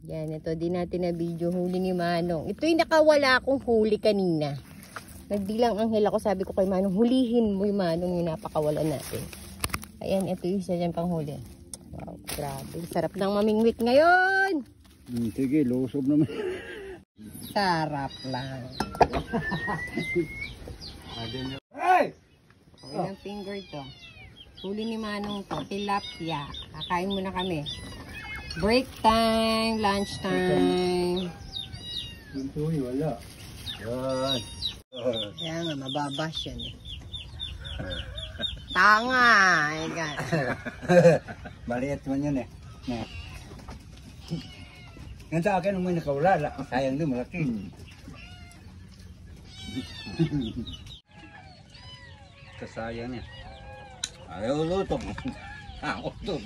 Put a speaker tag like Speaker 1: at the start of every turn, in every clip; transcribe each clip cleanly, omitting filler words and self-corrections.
Speaker 1: Yan, ito din natin na video huli ni Manong. Ito yung nakawala akong huli kanina. Nagbilang anghel ako, sabi ko kay Manong, hulihin mo yung Manong yung napakawalan natin. Ayan, ito yung isa dyan pang huli. Wow, grabe. Sarap ng mamingwit ngayon.
Speaker 2: Sige, lusob naman.
Speaker 1: Sarap lang.
Speaker 2: Hey!
Speaker 1: Ilang finger to. Huli ni Manong to. Tilapia. Kakain muna kami. Break time, lunch time.
Speaker 2: Ito wala. Yan.
Speaker 1: Kaya nga, mababash yan eh. Tanga! Ayan.
Speaker 2: Maliit man yun eh. Yan sa akin, may nakawala. Sayang din, malaki. Kasayang yan. Ayaw luto. Ako to.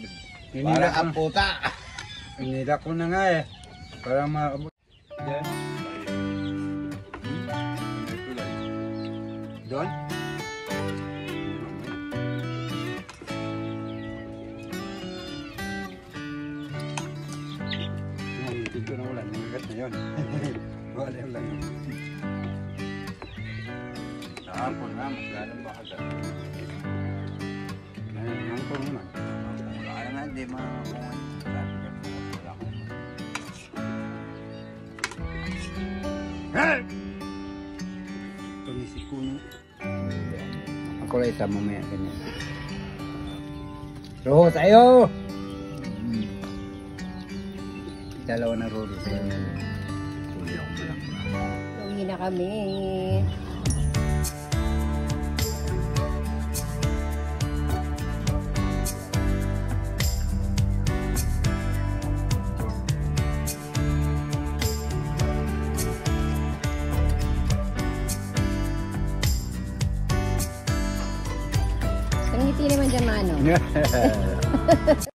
Speaker 2: Para ang puta. Inila ko na nga eh. Para makabot. Yan. Doon? Dito na ulan. Nagagat na yun. Wala yung lang. Nakapon na. Mas lalong baka dyan. Nakapon naman. Wala nga. Hindi makakuha. Hey! Tumisi kuno. Ako lang isa mamaya ganyan. Roho tayo! Dalawa na rolo sa'yo.
Speaker 1: Uwi na kami. Ngiti naman dyan, Manong.